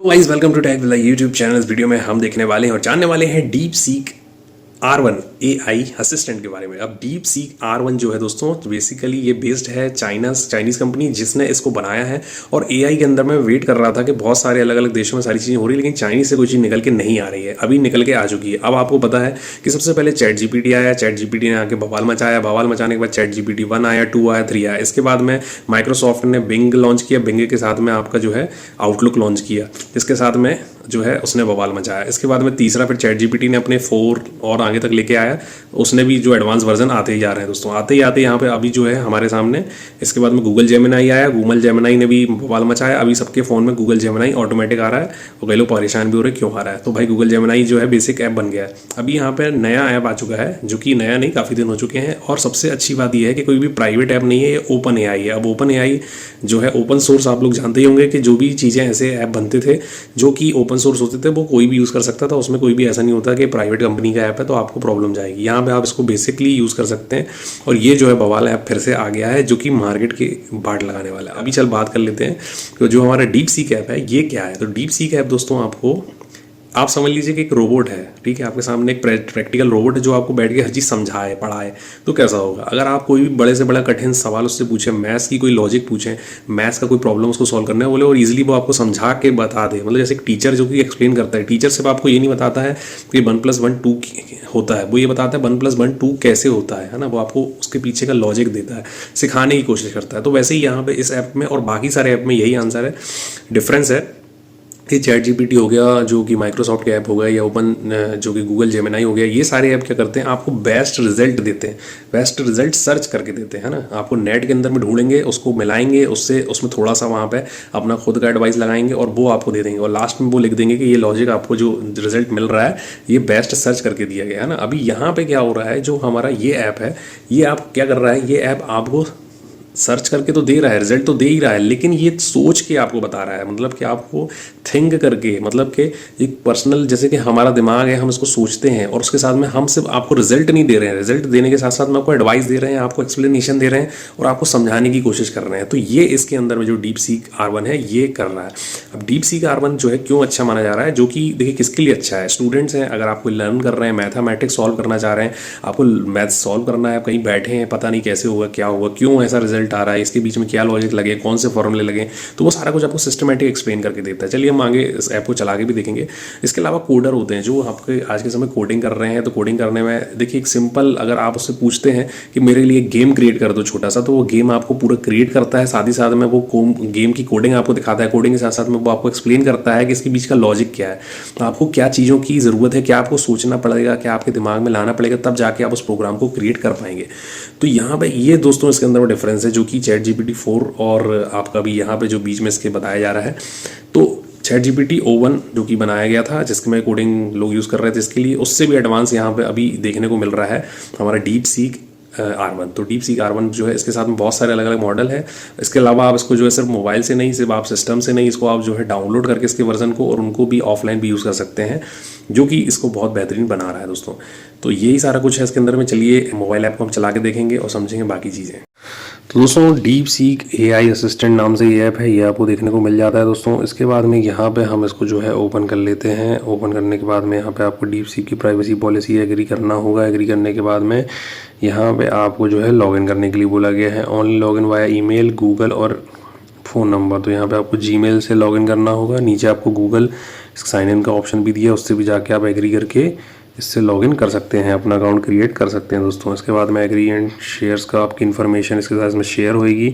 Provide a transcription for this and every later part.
Guys welcome to tech with YouTube channel. इस video में हम देखने वाले हैं और जानने वाले हैं deep seek R1 AI assistant के बारे में। अब डीप सीक R1 जो है दोस्तों, बेसिकली ये बेस्ड है चाइनीज़ कंपनी जिसने इसको बनाया है। और AI के अंदर मैं वेट कर रहा था कि बहुत सारे अलग अलग देशों में सारी चीज़ें हो रही है, लेकिन चाइनीज़ से कोई चीज़ निकल के नहीं आ रही है। अभी निकल के आ चुकी है। अब आपको पता है कि सबसे पहले चैट जीपीटी आया, चैट जीपीटी ने आके बवाल मचाया, बवाल मचाने के बाद चैट जीपीटी 1 आया, 2 आया, 3 आया। इसके बाद में माइक्रोसॉफ्ट ने बिंग लॉन्च किया, बिंग के साथ में आपका जो है आउटलुक लॉन्च किया, इसके साथ में जो है उसने बवाल मचाया। इसके बाद में तीसरा फिर चैट जीपीटी ने अपने 4 और आगे तक लेके आया, उसने भी जो एडवांस वर्जन आते ही जा रहे हैं दोस्तों, आते ही आते यहाँ पे अभी जो है हमारे सामने। इसके बाद में गूगल जेमिनाई आया, गूगल जेमिनाई ने भी बवाल मचाया। अभी सबके फ़ोन में गूगल जेमिनाई ऑटोमेटिक आ रहा है और कई लोग परेशान भी हो रहे हैं क्यों आ रहा है। तो भाई गूगल जेमिनाई जो है बेसिक ऐप बन गया है। अभी यहाँ पर नया ऐप आ चुका है, जो कि नया नहीं, काफ़ी दिन हो चुके हैं। और सबसे अच्छी बात यह है कि कोई भी प्राइवेट ऐप नहीं है, ये ओपन AI है। अब ओपन AI जो है ओपन सोर्स, आप लोग जानते ही होंगे कि जो भी चीज़ें ऐसे ऐप बनते थे जो कि ओपन सोर्स होते थे वो कोई भी यूज़ कर सकता था। उसमें कोई भी ऐसा नहीं होता कि प्राइवेट कंपनी का ऐप है तो आपको प्रॉब्लम जाएगी। यहाँ पे आप इसको बेसिकली यूज़ कर सकते हैं। और ये जो है बवाल ऐप फिर से आ गया है, जो कि मार्केट के बाट लगाने वाला है। अभी चल बात कर लेते हैं तो जो हमारा डीप सीक ऐप है ये क्या है। तो डीप सीक ऐप दोस्तों, आपको आप समझ लीजिए कि एक रोबोट है, ठीक है, आपके सामने एक प्रैक्टिकल रोबोट है जो आपको बैठ के हर चीज़ समझाए पढ़ाए। तो कैसा होगा अगर आप कोई भी बड़े से बड़ा कठिन सवाल उससे पूछें, मैथ्स की कोई लॉजिक पूछें, मैथ्स का कोई प्रॉब्लम उसको सॉल्व करना है बोले और इजीली वो आपको समझा के बता दे। मतलब जैसे एक टीचर जो कि एक्सप्लेन करता है, टीचर सिर्फ आपको ये नहीं बताता है कि 1+1 2 होता है, वो ये बताता है 1+1 2 कैसे होता है ना। वो आपको उसके पीछे का लॉजिक देता है, सिखाने की कोशिश करता है। तो वैसे ही यहाँ पे इस ऐप में और बाकी सारे ऐप में यही आंसर है। डिफरेंस है कि चैट जीपीटी हो गया जो कि माइक्रोसॉफ्ट के ऐप हो गया, या ओपन जो कि गूगल जेमिनाई हो गया, ये सारे ऐप क्या करते हैं, आपको बेस्ट रिजल्ट देते हैं, बेस्ट रिजल्ट सर्च करके देते हैं ना। आपको नेट के अंदर में ढूंढेंगे, उसको मिलाएंगे, उससे उसमें थोड़ा सा वहाँ पे अपना खुद का एडवाइस लगाएंगे और वो आपको दे देंगे। और लास्ट में वो लिख देंगे कि ये लॉजिक आपको जो रिजल्ट मिल रहा है ये बेस्ट सर्च करके दिया गया है ना। अभी यहाँ पे क्या हो रहा है, जो हमारा ये ऐप है, ये आप क्या कर रहा है, ये ऐप आपको सर्च करके तो दे रहा है, रिजल्ट तो दे ही रहा है, लेकिन ये सोच के आपको बता रहा है। मतलब कि आपको थिंक करके, मतलब कि एक पर्सनल, जैसे कि हमारा दिमाग है, हम इसको सोचते हैं और उसके साथ में हम सिर्फ आपको रिजल्ट नहीं दे रहे हैं, रिजल्ट देने के साथ साथ में आपको एडवाइस दे रहे हैं, आपको एक्सप्लेनेशन दे रहे हैं और आपको समझाने की कोशिश कर रहे हैं। तो ये इसके अंदर में जो डीप सीक R1 है ये कर रहा है। अब डीप सीक R1 जो है क्यों अच्छा माना जा रहा है, जो कि देखिए किसके लिए अच्छा है, स्टूडेंट्स हैं, अगर आपको लर्न कर रहे हैं, मैथमेटिक्स सॉल्व करना चाह रहे हैं, आपको मैथ सॉल्व करना है, आप कहीं बैठे हैं, पता नहीं कैसे होगा, क्या होगा, क्यों ऐसा रिजल्ट आ रहा है, इसके बीच में क्या लॉजिक लगे, कौन से फॉर्मूले लगे, तो वो सारा कुछ आपको सिस्टमेटिक एक्सप्लेन करके देता है। चलिए हम आगे इस ऐप को चला के भी देखेंगे। इसके अलावा कोडर होते हैं जो आपके आज के समय कोडिंग कर रहे हैं। तो कोडिंग करने में देखिए एक सिंपल, अगर आप उससे पूछते हैं कि मेरे लिए गेम क्रिएट कर दो छोटा सा, तो वो गेम आपको पूरा क्रिएट करता है, साथ ही साथ में वो गेम की कोडिंग आपको दिखाता है, कोडिंग के साथ साथ में वो आपको एक्सप्लेन करता है कि इसके बीच का लॉजिक क्या है, आपको क्या चीज़ों की ज़रूरत है, क्या आपको सोचना पड़ेगा, क्या आपके दिमाग में लाना पड़ेगा, तब जाके आप उस प्रोग्राम को क्रिएट कर पाएंगे। तो यहाँ पे ये दोस्तों इसके अंदर डिफरेंस है, जो कि चैट जीपीटी 4 और आपका भी यहाँ पे जो बीच में इसके बताया जा रहा है। तो चैट जीपीटी O1 जो कि बनाया गया था, जिसके में कोडिंग लोग यूज़ कर रहे थे इसके लिए, उससे भी एडवांस यहाँ पे अभी देखने को मिल रहा है हमारा डीप सीक R1। तो डीप सीक R1 जो है, इसके साथ में बहुत सारे अलग अलग मॉडल है। इसके अलावा आप इसको जो है सिर्फ मोबाइल से नहीं, सिर्फ आप सिस्टम से नहीं, इसको आप जो है डाउनलोड करके इसके वर्जन को और उनको भी ऑफलाइन भी यूज़ कर सकते हैं, जो कि इसको बहुत बेहतरीन बना रहा है दोस्तों। तो यही सारा कुछ है इसके अंदर में। चलिए मोबाइल ऐप को हम चला के देखेंगे और समझेंगे बाकी चीज़ें। तो दोस्तों डीप सीक AI असिस्टेंट नाम से ये ऐप है, ये आपको देखने को मिल जाता है दोस्तों। इसके बाद में यहाँ पे हम इसको जो है ओपन कर लेते हैं। ओपन करने के बाद में यहाँ पे आपको डीप सीक की प्राइवेसी पॉलिसी एग्री करना होगा। एग्री करने के बाद में यहाँ पे आपको जो है लॉगिन करने के लिए बोला गया है। Only login via email, Google और फ़ोन नंबर। तो यहाँ पे आपको जीमेल से लॉगिन करना होगा। नीचे आपको गूगल साइन इन का ऑप्शन भी दिया, उससे भी जाके आप एग्री करके इससे लॉगिन कर सकते हैं, अपना अकाउंट क्रिएट कर सकते हैं दोस्तों। इसके बाद में एग्री एंड शेयर्स का आपकी इन्फॉर्मेशन इसके साथ में शेयर होएगी,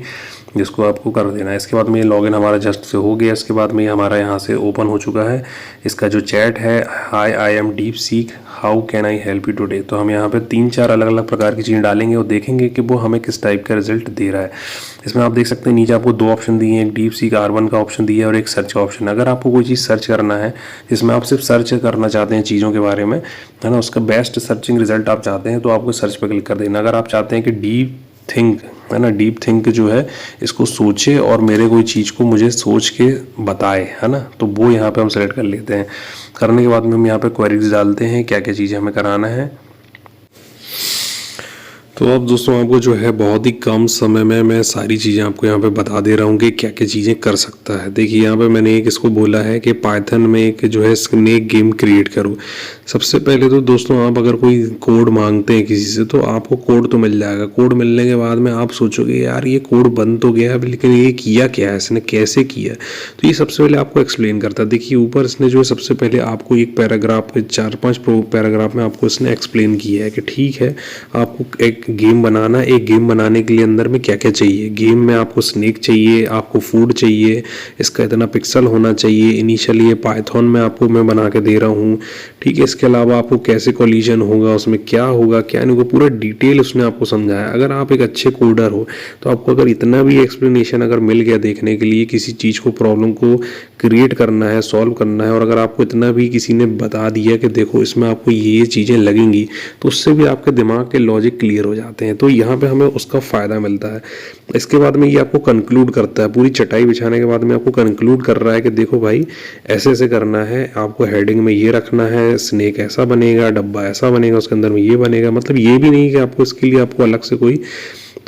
जिसको आपको कर देना है। इसके बाद में ये लॉगिन हमारा जस्ट से हो गया। इसके बाद में ये हमारा यहाँ से ओपन हो चुका है। इसका जो चैट है, hi I am DeepSeek, how can I help you today. तो हम यहाँ पे 3-4 अलग अलग प्रकार की चीज़ें डालेंगे और देखेंगे कि वो हमें किस टाइप का रिजल्ट दे रहा है। इसमें आप देख सकते हैं नीचे आपको 2 ऑप्शन दिए हैं, एक डीप सीक R1 का ऑप्शन दिया है और एक सर्च का ऑप्शन। अगर आपको कोई चीज़ सर्च करना है, जिसमें आप सिर्फ सर्च करना चाहते हैं चीज़ों के बारे में, है ना, उसका बेस्ट सर्चिंग रिजल्ट आप चाहते हैं, तो आपको सर्च पर क्लिक कर देना। अगर आप चाहते हैं कि डीप थिंक, है ना, डीप थिंक जो है इसको सोचे और मेरे कोई चीज़ को मुझे सोच के बताए, है ना, तो वो यहाँ पे हम सेलेक्ट कर लेते हैं। करने के बाद में हम यहाँ पे क्वेरीज डालते हैं क्या क्या चीज़ें हमें कराना है। तो अब दोस्तों आपको जो है बहुत ही कम समय में मैं सारी चीज़ें आपको यहाँ पे बता दे रहा हूँ कि क्या क्या चीज़ें कर सकता है। देखिए यहाँ पे मैंने एक इसको बोला है कि पाइथन में एक जो है स्नेक गेम क्रिएट करो। सबसे पहले तो दोस्तों आप अगर कोई कोड मांगते हैं किसी से तो आपको कोड तो मिल जाएगा। कोड मिलने के बाद में आप सोचोगे यार ये कोड बन तो गया है लेकिन ये किया क्या है, इसने कैसे किया। तो ये सबसे पहले आपको एक्सप्लेन करता है। देखिए ऊपर इसने जो है सबसे पहले आपको एक पैराग्राफ के 4-5 पैराग्राफ में आपको इसने एक्सप्लेन किया है कि ठीक है आपको एक गेम बनाना, एक गेम बनाने के लिए अंदर में क्या क्या चाहिए। गेम में आपको स्नेक चाहिए, आपको फूड चाहिए, इसका इतना पिक्सल होना चाहिए। इनिशियली ये पाइथन में आपको मैं बना के दे रहा हूँ, ठीक है। इसके अलावा आपको कैसे कोलिजन होगा, उसमें क्या होगा क्या नहीं होगा, पूरा डिटेल उसने आपको समझाया। अगर आप एक अच्छे कोडर हो तो आपको अगर इतना भी एक्सप्लेनेशन अगर मिल गया देखने के लिए, किसी चीज़ को प्रॉब्लम को क्रिएट करना है, सॉल्व करना है, और अगर आपको इतना भी किसी ने बता दिया कि देखो इसमें आपको ये चीज़ें लगेंगी, तो उससे भी आपके दिमाग के लॉजिक क्लियर हो जाते हैं। तो यहाँ पे हमें उसका फ़ायदा मिलता है। इसके बाद में ये आपको कंक्लूड करता है, पूरी चटाई बिछाने के बाद में आपको कंक्लूड कर रहा है कि देखो भाई ऐसे ऐसे करना है, आपको हेडिंग में ये रखना है, स्नेक ऐसा बनेगा, डब्बा ऐसा बनेगा, उसके अंदर में ये बनेगा। मतलब ये भी नहीं कि आपको इसके लिए आपको अलग से कोई,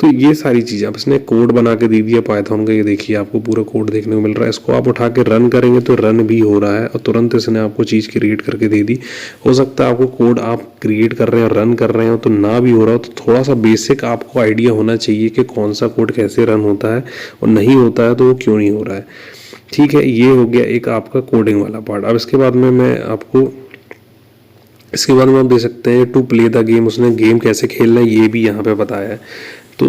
तो ये सारी चीज़ें अब इसने कोड बना के दे दिया पाइथन का। ये देखिए आपको पूरा कोड देखने को मिल रहा है। इसको आप उठा के रन करेंगे तो रन भी हो रहा है और तुरंत इसने आपको चीज़ क्रिएट करके दे दी। हो सकता है आपको कोड आप क्रिएट कर रहे हैं और रन कर रहे हो तो ना भी हो रहा हो, तो थोड़ा सा बेसिक आपको आइडिया होना चाहिए कि कौन सा कोड कैसे रन होता है, और नहीं होता है तो वो क्यों नहीं हो रहा है। ठीक है, ये हो गया एक आपका कोडिंग वाला पार्ट। अब इसके बाद में मैं आपको इसके बाद में आप देख सकते हैं टू प्ले द गेम, उसने गेम कैसे खेलना है ये भी यहाँ पे बताया है। तो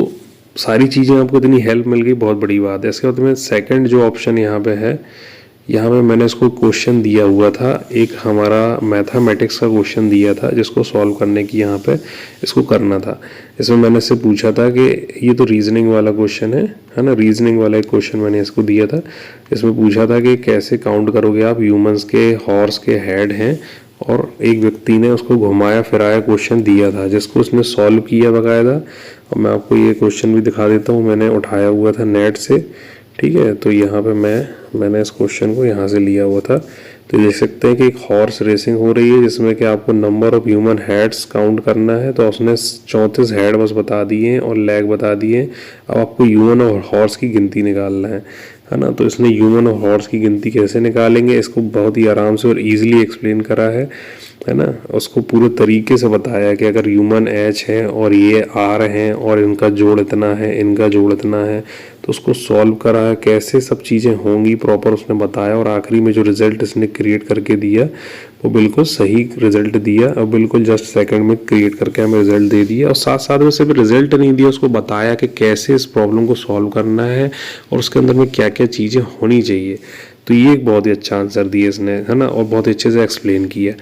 सारी चीज़ें आपको इतनी हेल्प मिल गई, बहुत बड़ी बात है। इसके बाद में सेकंड जो ऑप्शन यहाँ पे है, यहाँ पे मैंने इसको क्वेश्चन दिया हुआ था, एक हमारा मैथमेटिक्स का क्वेश्चन दिया था जिसको सॉल्व करने की यहाँ पे इसको करना था। इसमें मैंने इससे पूछा था कि ये तो रीजनिंग वाला क्वेश्चन है ना, रीजनिंग वाला एक क्वेश्चन मैंने इसको दिया था। इसमें पूछा था कि कैसे काउंट करोगे आप, ह्यूमंस के हॉर्स के हेड हैं, और एक व्यक्ति ने उसको घुमाया फिराया क्वेश्चन दिया था जिसको उसने सॉल्व किया बकायदा। और मैं आपको ये क्वेश्चन भी दिखा देता हूँ, मैंने उठाया हुआ था नेट से, ठीक है। तो यहाँ पे मैंने इस क्वेश्चन को यहाँ से लिया हुआ था। तो देख सकते हैं कि एक हॉर्स रेसिंग हो रही है जिसमें कि आपको number of human heads count करना है। तो उसने 34 हेड बस बता दिए हैं और लेग बता दिए हैं। अब आपको ह्यूमन और हॉर्स की गिनती निकालना है ना। तो इसने ह्यूमन और हॉर्स की गिनती कैसे निकालेंगे इसको बहुत ही आराम से और इजीली एक्सप्लेन करा है ना। उसको पूरे तरीके से बताया कि अगर ह्यूमन एच है और ये आर हैं और इनका जोड़ इतना है, इनका जोड़ इतना है, तो उसको सॉल्व करा है, कैसे सब चीज़ें होंगी प्रॉपर उसने बताया। और आखिरी में जो रिजल्ट इसने क्रिएट करके दिया वो बिल्कुल सही रिजल्ट दिया, और बिल्कुल जस्ट सेकंड में क्रिएट करके हमें रिजल्ट दे दिया। और साथ साथ में सिर्फ रिजल्ट नहीं दिया, उसको बताया कि कैसे इस प्रॉब्लम को सॉल्व करना है और उसके अंदर में क्या क्या चीज़ें होनी चाहिए। तो ये एक बहुत ही अच्छा आंसर दिया इसने, है ना, और बहुत अच्छे से एक्सप्लेन किया।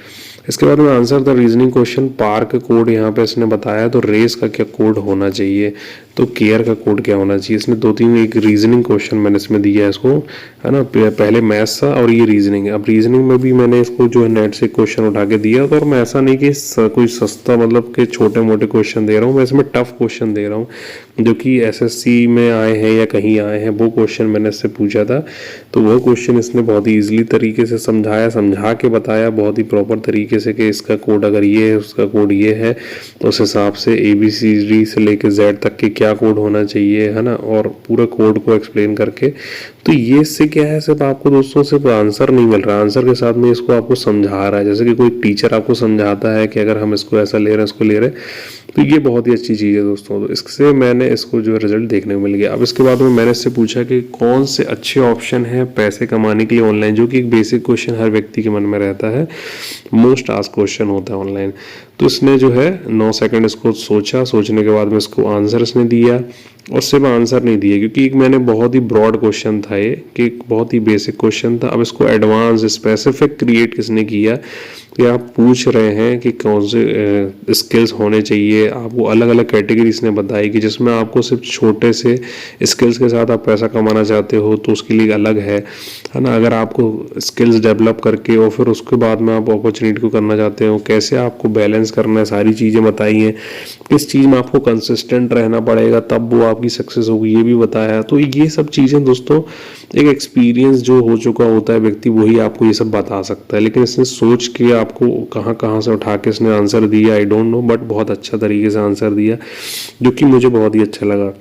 इसके बाद में answer the reasoning question, park code यहाँ पे इसने बताया। तो रेस का क्या कोड होना चाहिए, तो केयर का कोड क्या होना चाहिए। इसने 2-3 एक रीजनिंग क्वेश्चन मैंने इसमें दिया है इसको, है ना। पहले मैथ्स था और ये रीजनिंग है। अब रीजनिंग में भी मैंने इसको जो है नेट से क्वेश्चन उठा के दिया। तो और मैं ऐसा नहीं कि कोई सस्ता मतलब कि छोटे मोटे क्वेश्चन दे रहा हूँ, मैं इसमें टफ क्वेश्चन दे रहा हूँ जो कि एसएससी में आए हैं या कहीं आए हैं, वो क्वेश्चन मैंने इससे पूछा था। तो वो क्वेश्चन इसने बहुत ही ईजिली तरीके से समझा के बताया, बहुत ही प्रॉपर तरीके से कि इसका कोड अगर ये है, उसका कोड ये है, तो उस हिसाब से ABCD से लेके Z तक के क्या कोड होना चाहिए, है ना। और पूरा कोड को एक्सप्लेन करके, तो ये इससे क्या है, सिर्फ आपको दोस्तों सिर्फ आंसर नहीं मिल रहा, आंसर के साथ में इसको आपको समझा रहा है, जैसे कि कोई टीचर आपको समझाता है कि अगर हम इसको ऐसा ले रहे हैं, इसको ले रहे हैं। तो ये बहुत ही अच्छी चीज़ है दोस्तों। तो इससे मैंने इसको जो रिजल्ट देखने को मिल गया। अब इसके बाद में मैंने इससे पूछा कि कौन से अच्छे ऑप्शन है पैसे कमाने के लिए ऑनलाइन, जो कि एक बेसिक क्वेश्चन हर व्यक्ति के मन में रहता है, मोस्ट आस्क्ड क्वेश्चन होता है ऑनलाइन। तो इसने जो है 9 सेकंड इसको सोचा, सोचने के बाद में इसको आंसर इसने दिया। और सिर्फ आंसर नहीं दिया, क्योंकि एक मैंने बहुत ही ब्रॉड क्वेश्चन था ये, कि बहुत ही बेसिक क्वेश्चन था। अब इसको एडवांस स्पेसिफिक क्रिएट किसने किया, कि आप पूछ रहे हैं कि कौन से स्किल्स होने चाहिए, आपको अलग अलग कैटेगरीज ने बताई कि जिसमें आपको सिर्फ छोटे से स्किल्स के साथ आप पैसा कमाना चाहते हो तो उसके लिए अलग है ना। अगर आपको स्किल्स डेवलप करके और फिर उसके बाद में आप अपॉर्चुनिटी को करना चाहते हो, कैसे आपको बैलेंस फ्रीलांस करना है, सारी चीज़ें बताई हैं। किस चीज़ में आपको कंसिस्टेंट रहना पड़ेगा तब वो आपकी सक्सेस होगी, ये भी बताया है। तो ये सब चीज़ें दोस्तों एक एक्सपीरियंस जो हो चुका होता है व्यक्ति वही आपको ये सब बता सकता है, लेकिन इसने सोच के आपको कहाँ कहाँ से उठा के इसने आंसर दिया आई डोंट नो, बट बहुत अच्छा तरीके से आंसर दिया जो कि मुझे बहुत ही अच्छा लगा।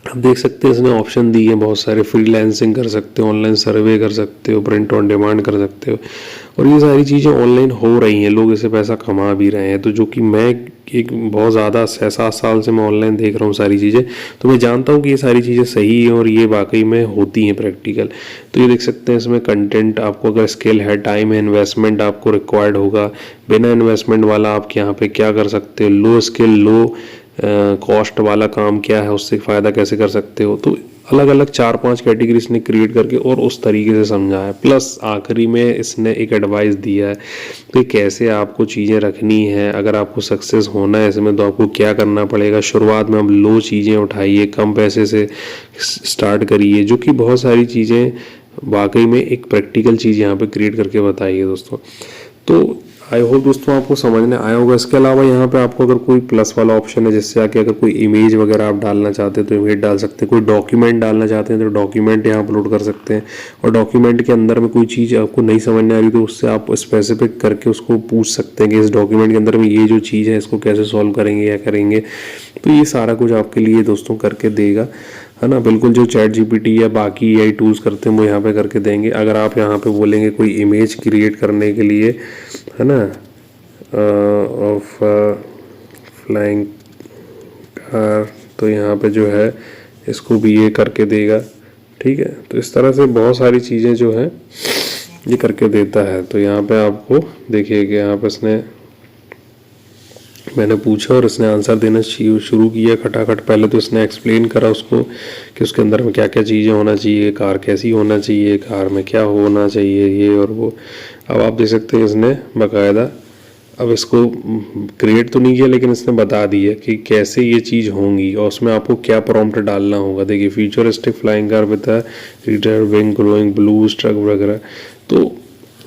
आप देख सकते हैं इसने ऑप्शन दिए हैं बहुत सारे, फ्रीलांसिंग कर सकते हो, ऑनलाइन सर्वे कर सकते हो, प्रिंट ऑन डिमांड कर सकते हो, और ये सारी चीज़ें ऑनलाइन हो रही हैं, लोग इससे पैसा कमा भी रहे हैं। तो जो कि मैं एक बहुत ज़्यादा 6-7 साल से मैं ऑनलाइन देख रहा हूँ सारी चीज़ें, तो मैं जानता हूँ कि ये सारी चीज़ें सही हैं और ये वाकई में होती हैं प्रैक्टिकल। तो ये देख सकते हैं इसमें कंटेंट, आपको अगर स्किल है, टाइम है, इन्वेस्टमेंट आपको रिक्वायर्ड होगा, बिना इन्वेस्टमेंट वाला आप यहाँ पे क्या कर सकते हो, लो स्किल लो कॉस्ट वाला काम क्या है, उससे फ़ायदा कैसे कर सकते हो। तो अलग अलग 4-5 कैटेगरी इसने क्रिएट करके और उस तरीके से समझाया। प्लस आखिरी में इसने एक एडवाइस दिया है कि कैसे आपको चीज़ें रखनी है, अगर आपको सक्सेस होना है इसमें तो आपको क्या करना पड़ेगा। शुरुआत में आप लो चीज़ें उठाइए, कम पैसे से स्टार्ट करिए, जो कि बहुत सारी चीज़ें वाकई में एक प्रैक्टिकल चीज़ यहाँ पे क्रिएट करके बताई है दोस्तों। तो आई होप दोस्तों आपको समझ में आया होगा। इसके अलावा यहाँ पे आपको अगर कोई प्लस वाला ऑप्शन है, जिससे आके अगर कोई इमेज वगैरह आप डालना चाहते हैं तो इमेज डाल सकते हैं, कोई डॉक्यूमेंट डालना चाहते हैं तो डॉक्यूमेंट यहाँ अपलोड कर सकते हैं, और डॉक्यूमेंट के अंदर में कोई चीज़ आपको नहीं समझ में आ रही तो उससे आप स्पेसिफिक करके उसको पूछ सकते हैं कि इस डॉक्यूमेंट के अंदर में ये जो चीज़ है इसको कैसे सॉल्व करेंगे या करेंगे। तो ये सारा कुछ आपके लिए दोस्तों करके देगा, है ना। बिल्कुल जो चैट जीपीटी या बाकी एआई टूल्स करते हैं वो यहाँ पे करके देंगे। अगर आप यहाँ पे बोलेंगे कोई इमेज क्रिएट करने के लिए, है ना, ऑफ फ्लाइंग कार, तो यहाँ पे जो है इसको भी ये करके देगा, ठीक है। तो इस तरह से बहुत सारी चीज़ें जो है ये करके देता है। तो यहाँ पे आपको देखिए कि यहाँ पे इसने, मैंने पूछा और इसने आंसर देना शुरू किया खटाखट। पहले तो इसने एक्सप्लेन करा उसको कि उसके अंदर में क्या क्या चीज़ें होना चाहिए, कार कैसी होना चाहिए, कार में क्या होना चाहिए, ये और वो। अब आप देख सकते हैं इसने बाकायदा अब इसको क्रिएट तो नहीं किया, लेकिन इसने बता दिया कि कैसे ये चीज़ होंगी और उसमें आपको क्या प्रॉम्प्ट डालना होगा। देखिए futuristic flying car with rotor wing glowing blue struck वगैरह। तो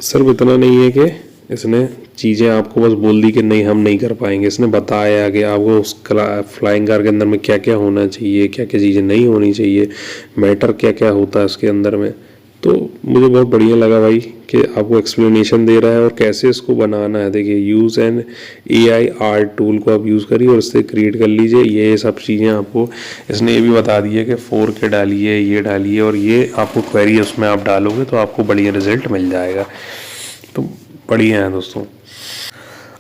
सिर्फ इतना नहीं है कि इसने चीज़ें आपको बस बोल दी कि नहीं हम नहीं कर पाएंगे, इसने बताया कि आपको उस फ्लाइंग कार के अंदर में क्या क्या होना चाहिए, क्या क्या चीज़ें नहीं होनी चाहिए, मैटर क्या क्या होता है उसके अंदर में। तो मुझे बहुत बढ़िया लगा भाई कि आपको एक्सप्लेनेशन दे रहा है और कैसे इसको बनाना है। देखिए use an AI art tool को आप यूज़ करिए और इससे क्रिएट कर लीजिए। ये सब चीज़ें आपको इसने ये भी बता दी है कि 4K डालिए, ये डालिए, और ये आपको क्वेरी उसमें आप डालोगे तो आपको बढ़िया रिजल्ट मिल जाएगा। तो बढ़िया है दोस्तों।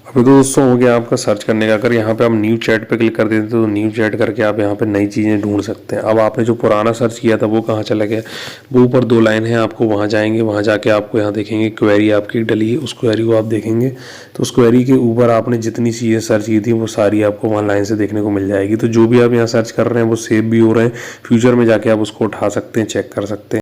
अभी तो दोस्तों हो गया आपका सर्च करने का। अगर यहाँ पे आप न्यू चैट पे क्लिक कर देते तो न्यू चैट करके आप यहाँ पे नई चीज़ें ढूंढ सकते हैं। अब आपने जो पुराना सर्च किया था वो कहाँ चला गया, वो ऊपर 2 लाइन है, आपको वहाँ जाएंगे, वहाँ जाके आपको यहाँ देखेंगे क्वेरी आपकी डली है, उस क्वेरी को आप देखेंगे तो उस क्वेरी के ऊपर आपने जितनी चीज़ें सर्च की थी वो सारी आपको वहाँ लाइन से देखने को मिल जाएगी। तो जो भी आप यहाँ सर्च कर रहे हैं वो सेव भी हो रहे हैं, फ्यूचर में जाके आप उसको उठा सकते हैं, चेक कर सकते हैं।